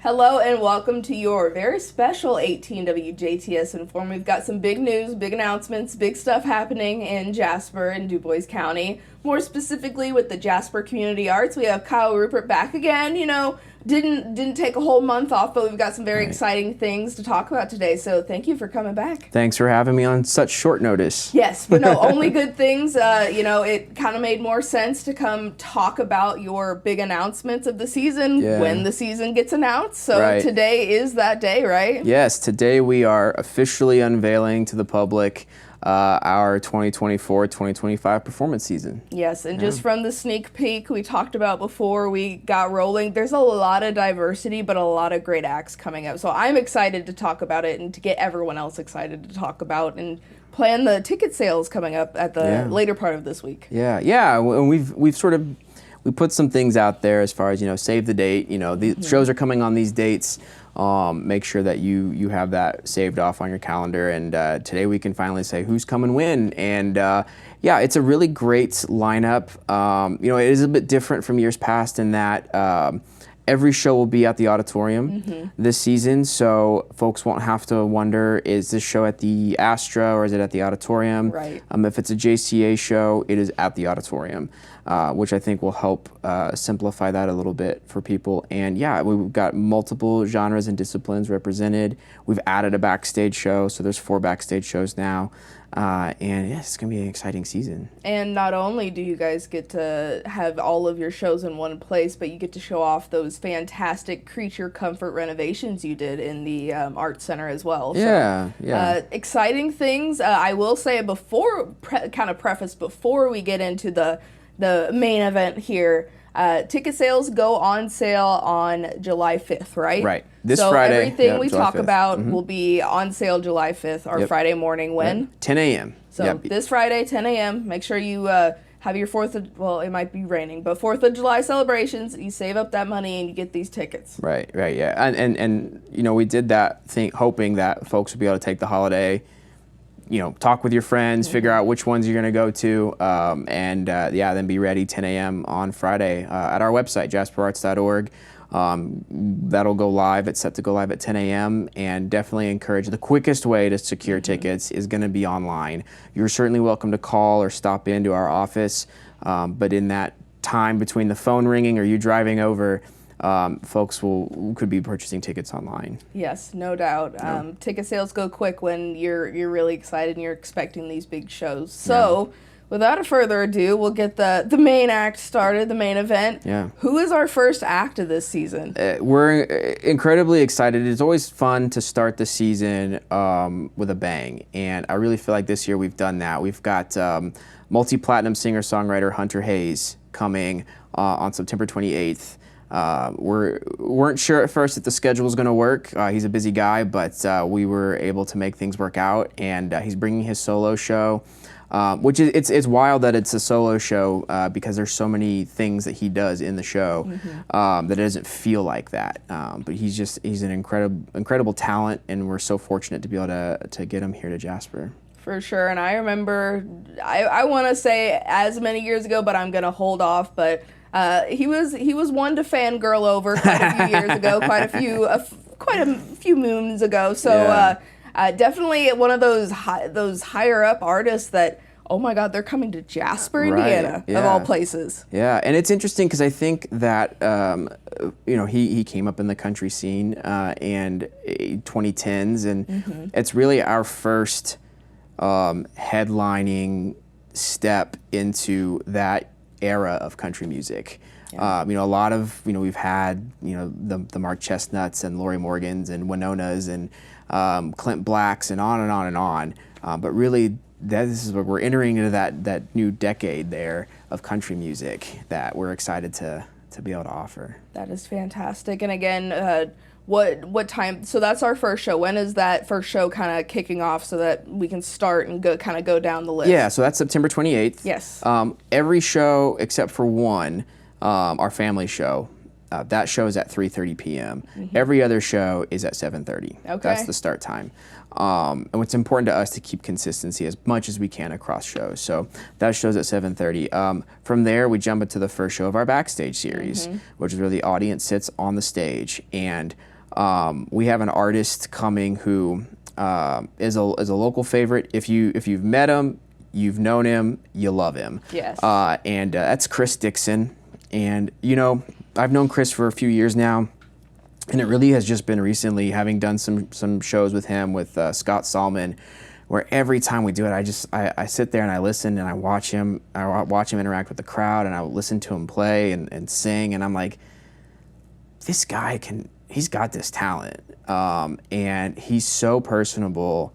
Hello and welcome to your very special 18 WJTS In.form. We've got some big news, big announcements, big stuff happening in Jasper and Du Bois County. More specifically with the Jasper Community Arts, we have Kyle Rupert back again. Didn't take a whole month off, but we've got some very exciting things to talk about today. So thank you for coming back. Thanks for having me on such short notice. Yes, but no, only good things. It kind of made more sense to come talk about your big announcements of the season when the season gets announced. So today is that day, right? Yes, today we are officially unveiling to the public our 2024-2025 performance season. Yes, and just from the sneak peek we talked about before we got rolling, there's a lot of diversity, but a lot of great acts coming up. So I'm excited to talk about it and to get everyone else excited to talk about and plan the ticket sales coming up at the later part of this week. Yeah. And we put some things out there as far as, save the date. The shows are coming on these dates. Make sure that you have that saved off on your calendar, and today we can finally say who's coming when. And it's a really great lineup. It is a bit different from years past in that every show will be at the auditorium this season, so folks won't have to wonder, is this show at the Astra or is it at the auditorium? Right. If it's a JCA show, it is at the auditorium, which I think will help simplify that a little bit for people. And we've got multiple genres and disciplines represented. We've added a backstage show, so there's 4 backstage shows now. It's going to be an exciting season. And not only do you guys get to have all of your shows in one place, but you get to show off those fantastic creature comfort renovations you did in the Arts Center as well. Exciting things. I will say before we get into the main event here, ticket sales go on sale on July 5th, right? Right. This Friday. So everything we July talk 5th. about will be on sale July 5th, or Friday morning when? 10 a.m. So this Friday, 10 a.m., make sure you have your it might be raining, but 4th of July celebrations, you save up that money and you get these tickets. Right, yeah. And we did that thing hoping that folks would be able to take the holiday, talk with your friends, figure out which ones you're going to go to, then be ready 10 a.m. on Friday at our website, jasperarts.org. That'll go live. It's set to go live at 10 a.m. and definitely encourage the quickest way to secure tickets is going to be online. You're certainly welcome to call or stop into our office, but in that time between the phone ringing or you driving over, folks could be purchasing tickets online. Yes, no doubt. Ticket sales go quick when you're really excited and you're expecting these big shows. So, without further ado, we'll get the main act started, the main event. Yeah. Who is our first act of this season? We're incredibly excited. It's always fun to start the season with a bang, and I really feel like this year we've done that. We've got multi-platinum singer-songwriter Hunter Hayes coming on September 28th. We weren't sure at first if the schedule was going to work. He's a busy guy, but we were able to make things work out, and he's bringing his solo show, which is it's wild that it's a solo show because there's so many things that he does in the show that it doesn't feel like that. But he's an incredible talent, and we're so fortunate to be able to get him here to Jasper. For sure, and I remember, I want to say as many years ago, but I'm going to hold off, but he was one to fangirl over quite a few years ago, quite a few moons ago. So definitely one of those higher up artists that, oh my God, they're coming to Jasper, Indiana, of all places. Yeah, and it's interesting because I think that he came up in the country scene in 2010s, and it's really our first headlining step into that era of country music. A lot of, we've had, the Mark Chestnuts and Lori Morgans and Winonas and Clint Blacks and on and on and on. But really, this is where we're entering into that new decade there of country music that we're excited to be able to offer. That is fantastic. And again, what time? So that's our first show. When is that first show kind of kicking off so that we can start and go down the list? Yeah, so that's September 28th. Yes. Every show except for one, our family show, that show is at 3:30 p.m. Every other show is at 7:30. Okay. That's the start time. And it's important to us to keep consistency as much as we can across shows. So that show's at 7:30. From there, we jump into the first show of our backstage series, which is where the audience sits on the stage. And We have an artist coming who is a local favorite. If you've met him, you've known him, you love him. Yes. And that's Chris Dixon. And I've known Chris for a few years now, and it really has just been recently, having done some shows with him with Scott Salmon, where every time we do it, I sit there and I listen and I watch him interact with the crowd, and I listen to him play and sing, and I'm like, this guy he's got this talent, and he's so personable.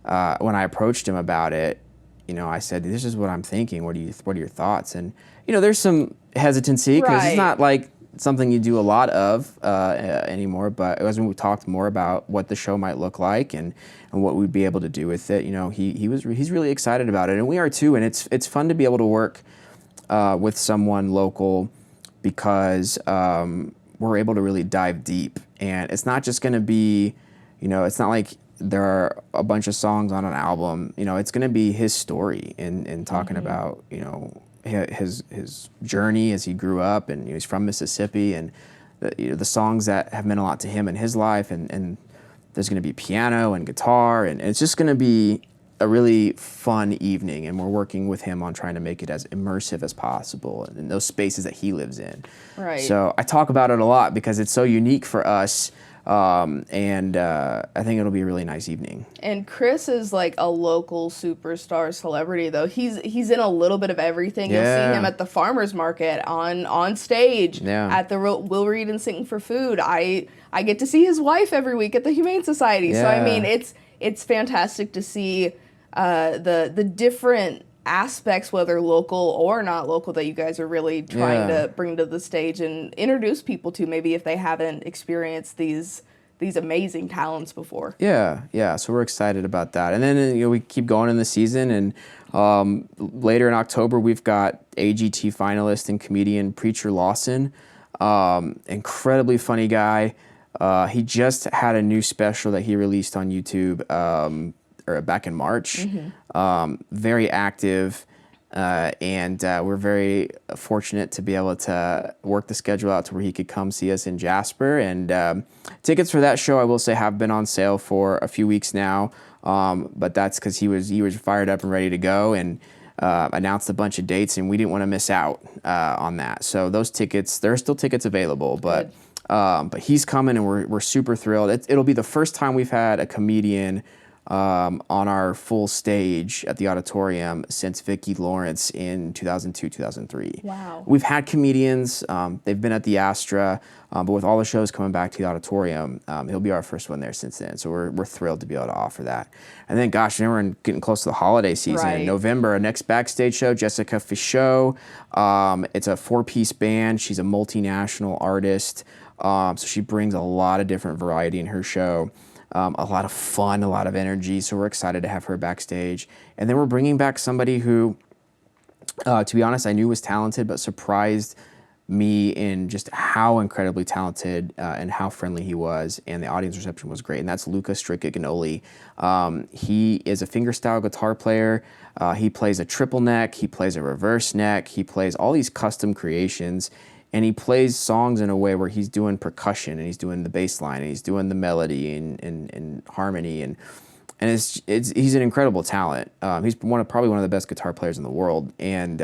When I approached him about it, I said, this is what I'm thinking. What are your thoughts? And there's some hesitancy because it's not like something you do a lot of anymore. But as we talked more about what the show might look like and what we'd be able to do with it, he's really excited about it, and we are too. And it's fun to be able to work with someone local because we're able to really dive deep, and it's not just going to be, it's not like there are a bunch of songs on an album. It's going to be his story and talking about his journey as he grew up, and he's from Mississippi, and the songs that have meant a lot to him in his life, and there's going to be piano and guitar, and it's just going to be a really fun evening, and we're working with him on trying to make it as immersive as possible in those spaces that he lives in. Right. So I talk about it a lot because it's so unique for us, and I think it'll be a really nice evening. And Chris is like a local superstar celebrity, though. He's in a little bit of everything. You'll see him at the farmer's market, on stage, at the Will Read and Sing for Food. I get to see his wife every week at the Humane Society. So I mean, it's fantastic to see the different aspects, whether local or not local, that you guys are really trying to bring to the stage and introduce people to, maybe if they haven't experienced these amazing talents before. Yeah. So we're excited about that. And then we keep going in the season, and later in October we've got AGT finalist and comedian Preacher Lawson, incredibly funny guy. He just had a new special that he released on YouTube back in March. Very active, and we're very fortunate to be able to work the schedule out to where he could come see us in Jasper. And tickets for that show, I will say, have been on sale for a few weeks now, but that's because he was fired up and ready to go, and announced a bunch of dates, and we didn't want to miss out on that. So those tickets, there are still tickets available, but he's coming, and we're super thrilled. It'll be the first time we've had a comedian on our full stage at the auditorium since Vicki Lawrence in 2002, 2003. Wow. We've had comedians, they've been at the Astra, but with all the shows coming back to the auditorium, he'll be our first one there since then. So we're thrilled to be able to offer that. And then, gosh, now we're getting close to the holiday season. In November, our next backstage show, Jessica Fichot. It's a 4-piece band. She's a multinational artist. So she brings a lot of different variety in her show. A lot of fun, a lot of energy, so we're excited to have her backstage. And then we're bringing back somebody who, to be honest, I knew was talented, but surprised me in just how incredibly talented and how friendly he was, and the audience reception was great, and that's Luca Strickett-Ganoli. He is a fingerstyle guitar player. He plays a triple neck, he plays a reverse neck, he plays all these custom creations, and he plays songs in a way where he's doing percussion, and he's doing the bass line, and he's doing the melody and harmony, and he's an incredible talent. He's probably one of the best guitar players in the world, and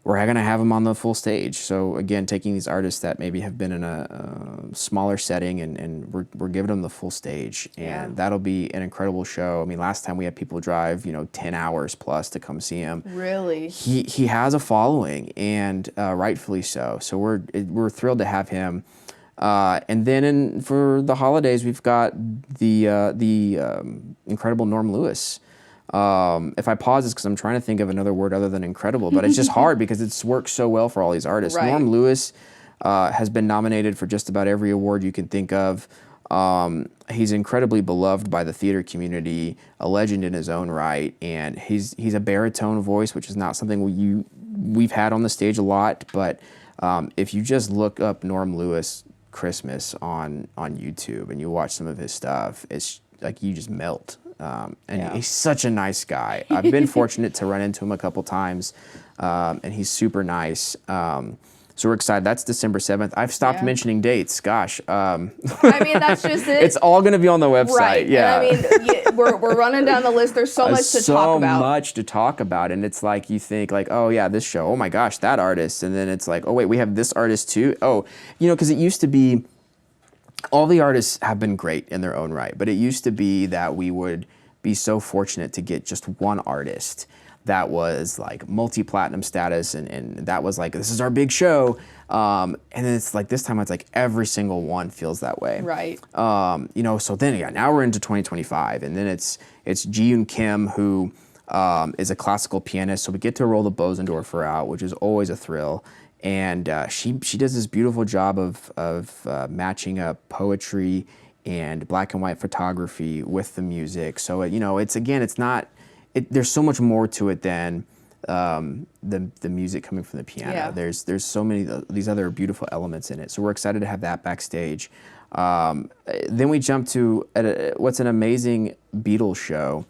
we're going to have him on the full stage. So again, taking these artists that maybe have been in a smaller setting, and we're giving them the full stage, and that'll be an incredible show. I mean, last time we had people drive 10 hours plus to come see him. Really? He has a following, and rightfully so. So we're thrilled to have him. And then for the holidays, we've got the incredible Norm Lewis. If I pause, it's because I'm trying to think of another word other than incredible, but it's just hard because it's worked so well for all these artists. Right. Norm Lewis has been nominated for just about every award you can think of. He's incredibly beloved by the theater community, a legend in his own right, and he's a baritone voice, which is not something we've had on the stage a lot, but if you just look up Norm Lewis Christmas on YouTube and you watch some of his stuff, it's like you just melt. He's such a nice guy. I've been fortunate to run into him a couple times, and he's super nice. So we're excited. That's December 7th. I've stopped mentioning dates. Gosh. I mean, that's just it. It's all going to be on the website. Right. Yeah. And I mean, we're running down the list. There's so much to talk about. So much to talk about. And it's like, you think like, oh yeah, this show. Oh my gosh, that artist. And then it's like, oh wait, we have this artist too. Oh, because it used to be, all the artists have been great in their own right. But it used to be that we would be so fortunate to get just one artist that was like multi-platinum status, and that was like, this is our big show. And then it's like, this time it's like every single one feels that way. Right. So then now we're into 2025, and then it's Ji-yoon Kim, who is a classical pianist. So we get to roll the Bosendorfer out, which is always a thrill. And she does this beautiful job of matching up poetry and black and white photography with the music. So there's so much more to it than the music coming from the piano. Yeah. There's so many these other beautiful elements in it. So we're excited to have that backstage. Then we jump to what's an amazing Beatles show.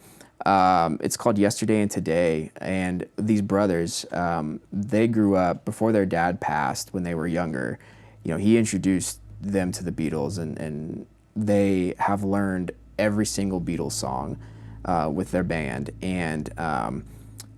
It's called Yesterday and Today, and these brothers, they grew up before their dad passed when they were younger. He introduced them to the Beatles, and they have learned every single Beatles song with their band. And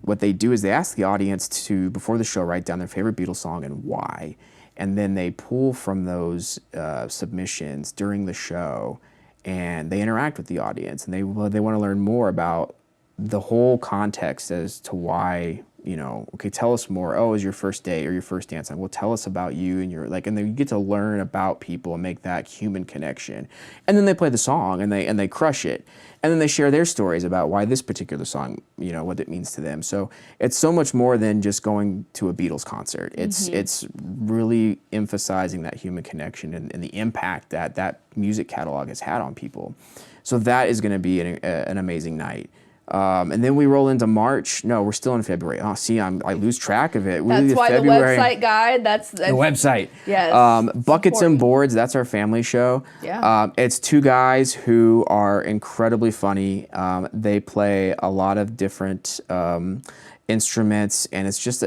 what they do is they ask the audience to, before the show, write down their favorite Beatles song and why. And then they pull from those submissions during the show, and they interact with the audience, and they want to learn more about the whole context as to why, okay, tell us more. Oh, is your first date or your first dance? Well, tell us about you and and then you get to learn about people and make that human connection. And then they play the song and they crush it. And then they share their stories about why this particular song, what it means to them. So it's so much more than just going to a Beatles concert. It's really emphasizing that human connection and the impact that music catalog has had on people. So that is going to be an amazing night. And then we roll into March. No, we're still in February. Oh, see, I lose track of it. That's why February. The website guide. That's the website. Yes. Buckets and Boards. That's our family show. Yeah. It's two guys who are incredibly funny. They play a lot of different instruments, and it's just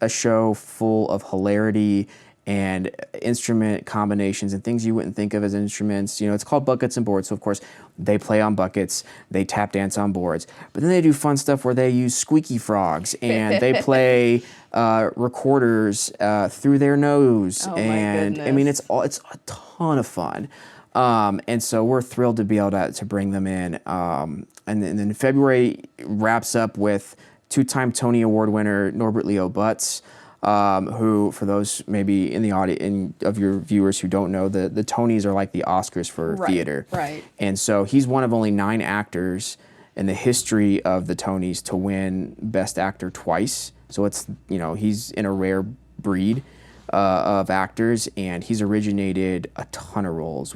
a show full of hilarity and instrument combinations and things you wouldn't think of as instruments. It's called Buckets and Boards, so of course they play on buckets, they tap dance on boards, but then they do fun stuff where they use squeaky frogs and they play recorders through their nose. Oh, and my I mean, it's a ton of fun. And so we're thrilled to be able to bring them in. And then February wraps up with two-time Tony Award winner Norbert Leo Butz, who, for those maybe in the audience of your viewers who don't know, the Tonys are like the Oscars for theater. Right. And so he's one of only 9 actors in the history of the Tonys to win Best Actor twice. So it's, he's in a rare breed of actors, and he's originated a ton of roles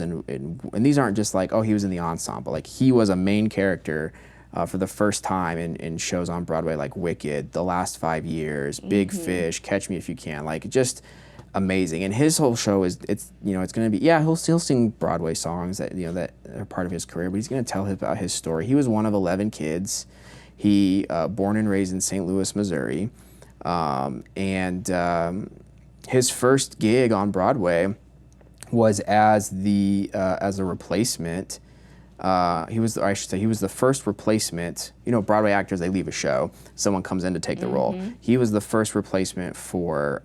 and these aren't just like, oh, he was in the ensemble. Like, he was a main character for the first time in shows on Broadway like Wicked, The Last 5 Years, Big Fish, Catch Me If You Can, like just amazing. And his whole show it's going to be, he'll sing Broadway songs that are part of his career, but he's going to tell about his story. He was one of 11 kids. He born and raised in St. Louis, Missouri, and his first gig on Broadway was as a replacement. He was the first replacement. Broadway actors, they leave a show, someone comes in to take the role. He was the first replacement for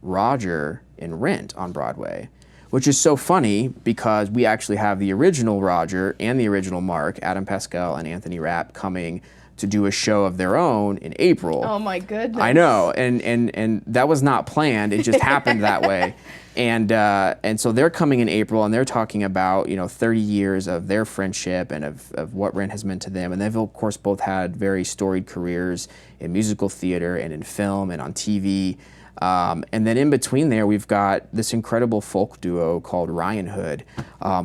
Roger in Rent on Broadway, which is so funny because we actually have the original Roger and the original Mark, Adam Pascal and Anthony Rapp, coming to do a show of their own in April. Oh my goodness. I know, and that was not planned. It just happened that way. And so they're coming in April, and they're talking about 30 years of their friendship and of what Rent has meant to them. And they've of course both had very storied careers in musical theater and in film and on TV. And then in between there, we've got this incredible folk duo called Ryan Hood.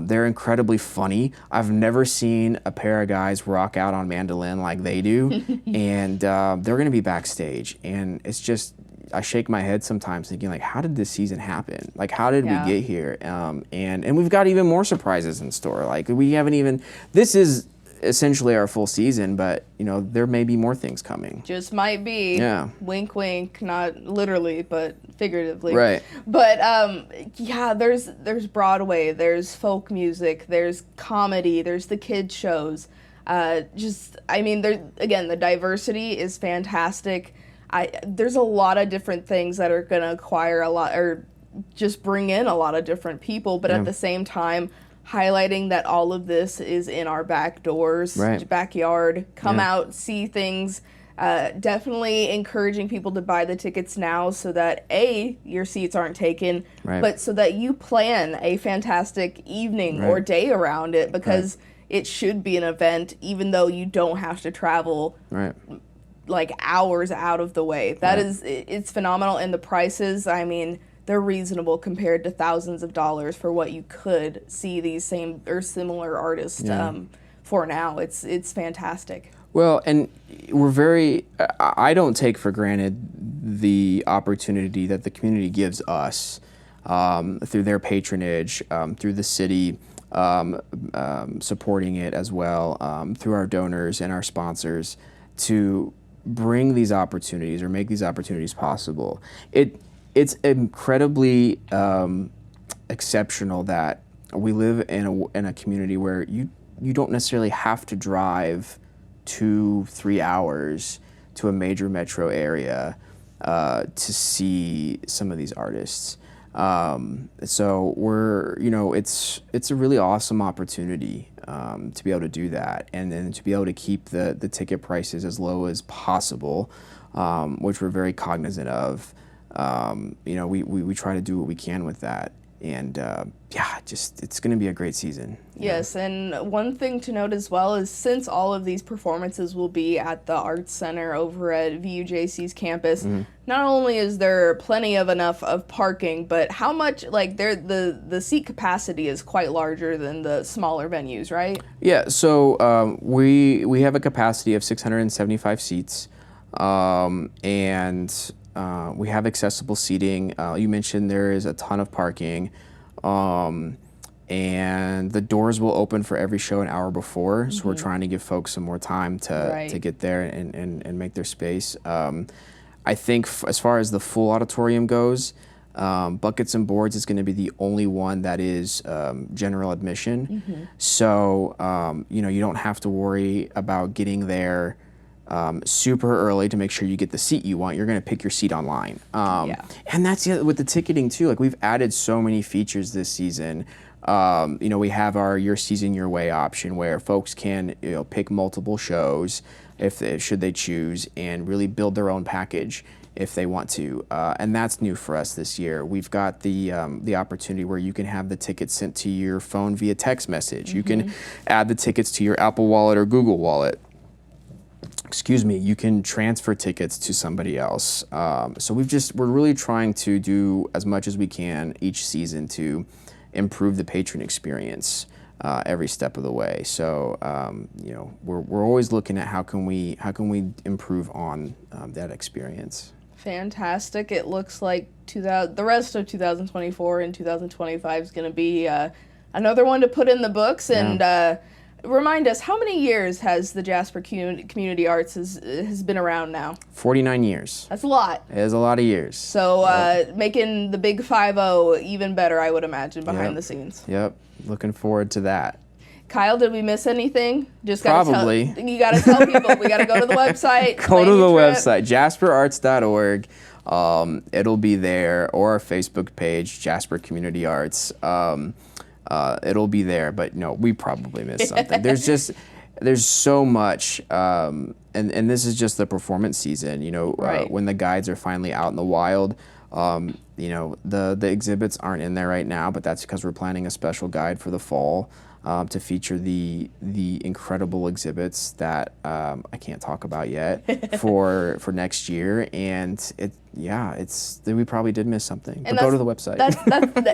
They're incredibly funny. I've never seen a pair of guys rock out on mandolin like they do. And they're going to be backstage. And it's just, I shake my head sometimes thinking, like, how did this season happen? Like, how did we get here? And we've got even more surprises in store. Like, we haven't even, this is essentially our full season, but there may be more things coming. Just might be. Yeah. Wink, wink. Not literally, but figuratively. Right. But yeah, there's Broadway, there's folk music, there's comedy, there's the kids shows. The diversity is fantastic. There's a lot of different things that are going to acquire a lot, or just bring in a lot of different people, but at the same time, highlighting that all of this is in our back doors, backyard. Come out, see things. Definitely encouraging people to buy the tickets now so that your seats aren't taken, but so that you plan a fantastic evening or day around it, because it should be an event, even though you don't have to travel like hours out of the way. It's phenomenal. And the prices, they're reasonable compared to thousands of dollars for what you could see these same or similar artists for now. It's fantastic. Well, and I don't take for granted the opportunity that the community gives us through their patronage, through the city supporting it as well, through our donors and our sponsors, to bring these opportunities or make these opportunities possible. It's incredibly exceptional that we live in a community where you don't necessarily have to drive 2-3 hours to a major metro area to see some of these artists. So it's a really awesome opportunity to be able to do that, and then to be able to keep the ticket prices as low as possible, which we're very cognizant of. We try to do what we can with that, and it's going to be a great season. Yes, and one thing to note as well is, since all of these performances will be at the Arts Center over at VUJC's campus, not only is there plenty of enough of parking, but how much, the seat capacity is quite larger than the smaller venues, right? Yeah, so we have a capacity of 675 seats, and we have accessible seating. You mentioned there is a ton of parking, and the doors will open for every show an hour before, so we're trying to give folks some more time to get there and make their space. I think as far as the full auditorium goes, Buckets and Boards is going to be the only one that is general admission. So you don't have to worry about getting there super early to make sure you get the seat you want. You're going to pick your seat online. And that's with the ticketing too. We've added so many features this season. We have our Your Season Your Way option, where folks can pick multiple shows should they choose, and really build their own package if they want to. And that's new for us this year. We've got the opportunity where you can have the tickets sent to your phone via text message. You can add the tickets to your Apple Wallet or Google Wallet. You can transfer tickets to somebody else. So we're really trying to do as much as we can each season to improve the patron experience every step of the way. So we're always looking at how can we improve on that experience. Fantastic. It looks like the rest of 2024 and 2025 is going to be another one to put in the books. And remind us, how many years has the Jasper Community Arts has been around now? 49 years. That's a lot. It is a lot of years. So making the big 5-0 even better, I would imagine, behind the scenes. Yep. Looking forward to that. Kyle, did we miss anything? You got to tell people. We got to go to the website. Go to the website, jasperarts.org. It'll be there, or our Facebook page, Jasper Community Arts. It'll be there, but no, we probably missed something. There's so much, and this is just the performance season. When the guides are finally out in the wild, the exhibits aren't in there right now, but that's because we're planning a special guide for the fall to feature the incredible exhibits that I can't talk about yet for next year. And we probably did miss something. But go to the website. That's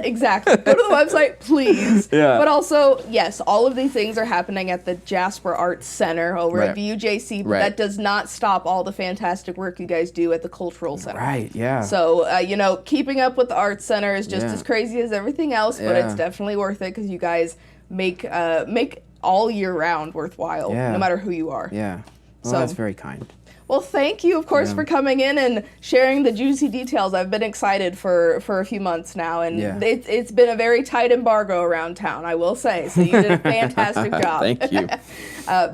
exactly. Go to the website, please. Yeah. But also, yes, all of these things are happening at the Jasper Arts Center over at VUJC, but that does not stop all the fantastic work you guys do at the Cultural Center. Right, yeah. So, keeping up with the Arts Center is just as crazy as everything else, but it's definitely worth it, because you guys make all year round worthwhile, no matter who you are. Yeah. Well, that's very kind. Well, thank you, of course, for coming in and sharing the juicy details. I've been excited for a few months now, and it's been a very tight embargo around town, I will say. So you did a fantastic job. Thank you.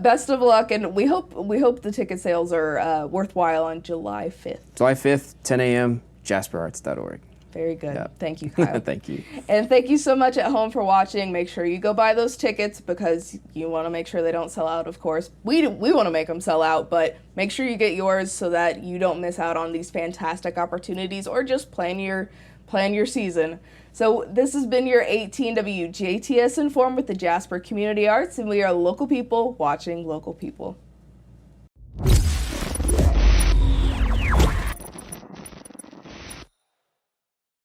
Best of luck, and we hope the ticket sales are worthwhile on July 5th. July 5th, 10 a.m., jasperarts.org. Very good. Yep. Thank you, Kyle. Thank you. And thank you so much at home for watching. Make sure you go buy those tickets because you want to make sure they don't sell out, of course. We want to make them sell out, but make sure you get yours so that you don't miss out on these fantastic opportunities or just plan your season. So this has been your 18 WJTS In.form with the Jasper Community Arts, and we are local people watching local people.